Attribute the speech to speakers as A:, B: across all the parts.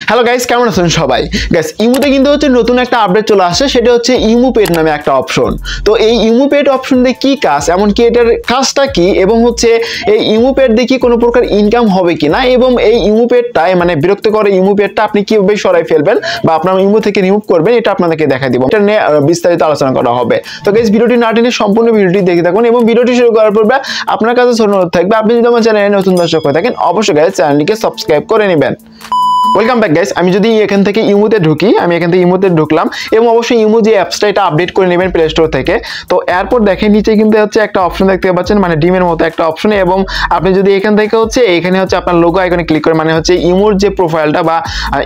A: Hello guys, কেমন আছেন সবাই? গাইস, ইমোতে কিন্তু হচ্ছে নতুন একটা আপডেট চলে আসছে, সেটা হচ্ছে ইমো পেট নামে একটা অপশন। তো এই ইমো পেট অপশন দিয়ে কি কাজ, এমনকি এটার কাজটা কি, এবং হচ্ছে এই ইমো পেট দিয়ে কি কোনো প্রকার ইনকাম হবে কিনা, এবং এই ইমো পেটটা মানে বিরক্তিকর ইমো পেটটা আপনি কিভাবে সরাই ফেলবেন বা আপনার ইমো থেকে রিমুভ করবেন, এটা আপনাদেরকে দেখাই দিব। এটা নিয়ে বিস্তারিত আলোচনা করা হবে। তো গাইস, ভিডিওটি না টেনে সম্পূর্ণ ভিডিওটি দেখে থাকুন, এবং ভিডিওটি শুরু করার পূর্বে আপনার কাছে অনুরোধ থাকবে, আপনি যদি আমার চ্যানেলে নতুন দর্শক হয়ে থাকেন অবশ্যই গাইস চ্যানেলটিকে সাবস্ক্রাইব করে নেবেন। ওয়েলকাম ব্যাক গাইস, আমি যদি এখান থেকে ইমোতে ঢুকি, আমি এখান থেকে ইমোতে ঢুকলাম, এবং অবশ্যই ইমো যে অ্যাপসটা এটা আপডেট করে নেবেন প্লে স্টোর থেকে। তো এরপর দেখেন নিচে কিন্তু হচ্ছে একটা অপশন দেখতে পাচ্ছেন, মানে ডিমের মতো একটা অপশন, এবং আপনি যদি এখান থেকে হচ্ছে এখানে হচ্ছে আপনার লোগো আইকনে ক্লিক করেন, মানে হচ্ছে ইমোর যে প্রোফাইলটা বা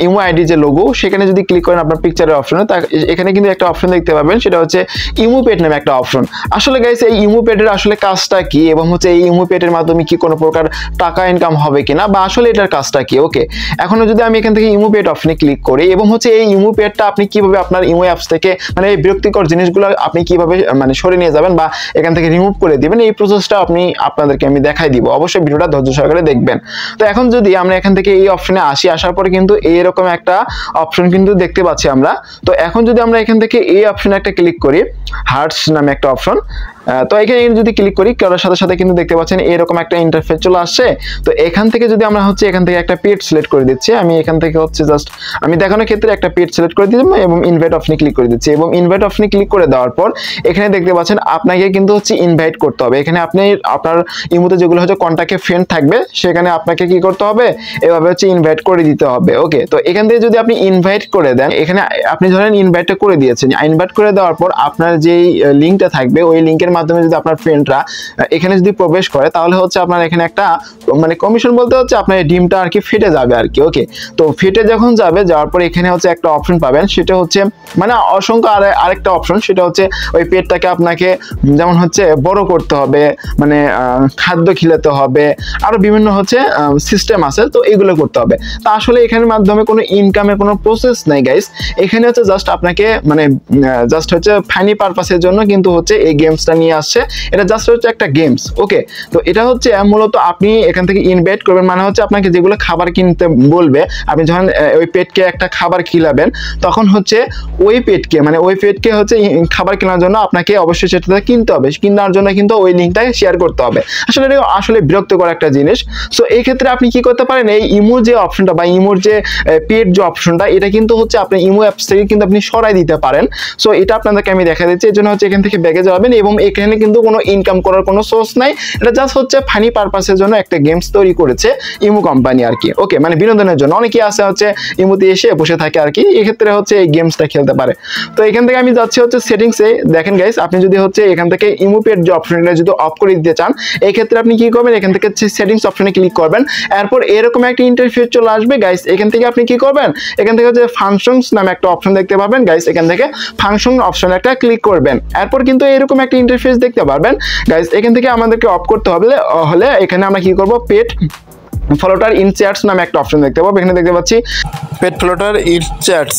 A: ইমো আইডি যে লোগো, সেখানে যদি ক্লিক করেন আপনার পিকচারের অপশনে, এখানে কিন্তু একটা অপশন দেখতে পাবেন, সেটা হচ্ছে ইমো পেট নামে একটা অপশন। আসলে গাইস, এই ইমো পেটের আসলে কাজটা কি, এবং হচ্ছে এই ইমো পেটের মাধ্যমে কি কোনো প্রকার টাকা ইনকাম হবে কিনা, বা আসলে এটার কাজটা কি। ওকে, এখন যদি আমি এখান থেকে ইমো পেট অপশনে ক্লিক করি, এবং হচ্ছে এই ইমো পেটটা আপনি কিভাবে আপনার ইমো অ্যাপস থেকে মানে এই বিরক্তিকর জিনিসগুলো আপনি কিভাবে মানে সরিয়ে নিয়ে যাবেন বা এখান থেকে রিমুভ করে দিবেন, এই প্রসেসটা আপনাদেরকে আমি দেখাই দিব। অবশ্যই ভিডিওটা ধৈর্য সহকারে দেখবেন। তো এখন যদি আমরা এখান থেকে এই অপশনে আসি, আসার পরে কিন্তু এইরকম একটা অপশন কিন্তু দেখতে পাচ্ছি আমরা। তো এখন যদি আমরা এখান থেকে এই অপশনে একটা ক্লিক করি, হার্টস নামে একটা অপশন, তো এখানে যদি ক্লিক করি করার সাথে সাথে কিন্তু দেখতে পাচ্ছেন এরকম একটা ইন্টারফেস চলে আসছে। তো এখান থেকে যদি আমরা হচ্ছে এখান থেকে একটা পেট সিলেক্ট করে দিচ্ছি, আমি এখান থেকে হচ্ছে জাস্ট আমি দেখানোর ক্ষেত্রে একটা পেট সিলেক্ট করে দিলাম, এবং ইনভাইট অপশনে ক্লিক করে দিচ্ছি, এবং ইনভাইট অপশনে ক্লিক করে দেওয়ার পর এখানে দেখতে পাচ্ছেন আপনাকে কিন্তু হচ্ছে ইনভাইট করতে হবে। এখানে আপনি আপনার ইমোতে যেগুলো হচ্ছে কন্টাক্টে ফ্রেন্ড থাকবে, সেখানে আপনাকে কি করতে হবে, এভাবে হচ্ছে ইনভাইট করে দিতে হবে। ওকে, তো এখান থেকে যদি আপনি ইনভাইট করে দেন, এখানে আপনি ধরেন ইনভাইটটা করে দিয়েছেন, ইনভাইট করে দেওয়ার পর আপনার যেই লিঙ্কটা থাকবে, ওই লিঙ্কের মাধ্যমে যদি আপনার ফ্রেন্ডরা এখানে যদি প্রবেশ করে, তাহলে হচ্ছে আপনার এখানে একটা মানে কমিশন বলতে হচ্ছে আপনার ডিমটা আর কি ফেটে যাবে আর কি। ওকে, তো ফেটে যখন যাবে, যাওয়ার পর এখানে হচ্ছে একটা অপশন পাবেন, সেটা হচ্ছে মানে অসংখ্য আরেকটা অপশন, সেটা হচ্ছে ওই পেটটাকে আপনাকে যেমন হচ্ছে বড় করতে হবে, মানে খাদ্য খিলাতে হবে, আরো বিভিন্ন হচ্ছে সিস্টেম আছে, তো এইগুলো করতে হবে। তা আসলে এখানের মাধ্যমে কোনো ইনকামের কোনো প্রসেস নাই গাইস, এখানে হচ্ছে জাস্ট আপনাকে মানে জাস্ট হচ্ছে ফানি পারপাসের জন্য কিন্তু হচ্ছে এই গেমসটা নিয়ে আসছে। এটা জাস্ট হচ্ছে একটা গেমস। ওকে, তো এটা হচ্ছে মূলত আপনি এখান থেকে ইনভাইট করবেন, মানে হচ্ছে আপনাকে যেগুলো খাবার কিনতে বলবে, আপনি যখন ওই পেটকে একটা খাবার খিলাবেন, তখন হচ্ছে ওই পেটকে হচ্ছে খাবার কেনার জন্য আপনাকে অবশ্যই সেটা কিনতে হবে, কেনার জন্য কিন্তু ওই লিঙ্কটা শেয়ার করতে হবে। আসলে এটা আসলে বিরক্তিকর একটা জিনিস। সো এই ক্ষেত্রে আপনি কি করতে পারেন, এই ইমোর যে অপশনটা বা ইমোর যে পেট যে অপশনটা, এটা কিন্তু হচ্ছে আপনি ইমো অ্যাপস থেকে কিন্তু আপনি সরাই দিতে পারেন। সো এটা আপনাদেরকে আমি দেখা দিচ্ছি। এর জন্য হচ্ছে এখান থেকে ব্যাগে যাবেন, এবং এখানে কিন্তু কোনো ইনকাম করার কোনো সোর্স নাই, এটা জাস্ট হচ্ছে ফানি পারপাসের জন্য একটা গেমস তৈরি করেছে ইমো কোম্পানি আর কি। ওকে, মানে বিনোদনের জন্য অনেকে আছে হচ্ছে ইমোতে এসে বসে থাকে আর কি, এক্ষেত্রে হচ্ছে এই গেমসটা খেলতে পারে। তো এখান থেকে আমি যাচ্ছি হচ্ছে সেটিংসে। দেখেন গাইস, আপনি যদি হচ্ছে এখান থেকে ইমো পেট যে অপশনটা যদি অফ করে দিতে চান, এই ক্ষেত্রে আপনি কি করবেন, এখান থেকে সেটিংস অপশনে ক্লিক করবেন, এরপর এরকম একটা ইন্টারফেস চলে আসবে গাইস। এখান থেকে আপনি কি করবেন, এখান থেকে হচ্ছে ফাংশনস নামে একটা অপশন দেখতে পাবেন গাইস, এখান থেকে ফাংশন অপশনে একটা ক্লিক করবেন, এরপর কিন্তু এরকম একটা ইন্টারফেস দেখতে পারবেন গাইস। এখান থেকে আমাদেরকে অফ করতে হলে এখানে আমরা কি করব, পেট ফলোটার ইন চ্যাটস নামে একটা অপশন দেখতে পাবো, এখানে দেখতে পাচ্ছি পেট ফলোটার ইন চ্যাটস।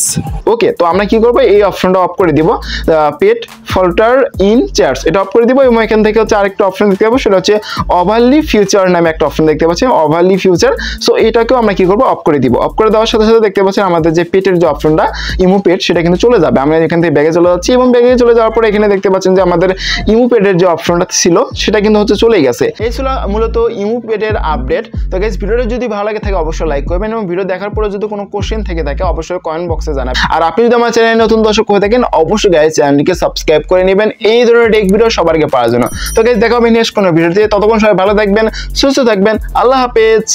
A: ওকে, তো আমরা কি করব, এই অপশনটা অফ করে দিব, পেট ফলোটার ইন চ্যাটস এটা অফ করে দিব, এবং এখান থেকে হচ্ছে আরেকটা অপশন দেখতে পাবো, সেটা হচ্ছে ওভারলি ফিউচার নামে একটা অপশন দেখতে পাচ্ছি, ওভারলি ফিউচার। সো এটাকেও আমরা কি করব, অফ করে দিব। অফ করে দেওয়ার সাথে সাথে দেখতে পাচ্ছি আমাদের যে পেটের যে অপশনটা ইমো পেট, সেটা কিন্তু চলে যাবে। আমরা এখান থেকে ব্যাগে চলে যাচ্ছি, এবং ব্যাগে চলে যাওয়ার পরে এখানে দেখতে পাচ্ছেন যে আমাদের ইমো পেটের যে অপশনটা ছিল, সেটা কিন্তু হচ্ছে চলে গেছে। এই ছিল মূলত ইমো পেটের আপডেট। তো গাইস, ভিডিওটা যদি ভালো লাগে থাকে অবশ্যই লাইক করবেন, এবং ভিডিও দেখার পরে যদি কোনো কোশ্চেন থেকে থাকে অবশ্যই কমেন্ট বক্সে জানাবেন। আর আপনি যদি আমার চ্যানেলে নতুন দর্শক হয়ে থাকেন অবশ্যই গাইস চ্যানেলটিকে সাবস্ক্রাইব করে নেবেন এই ধরনের টেক ভিডিও সবার আগে পাওয়ার জন্য। তো গাইস, দেখা হবে নেক্সট কোনো ভিডিওতে, ততক্ষণ সবাই ভালো থাকবেন, সুস্থ থাকবেন, আল্লাহ হাফেজ।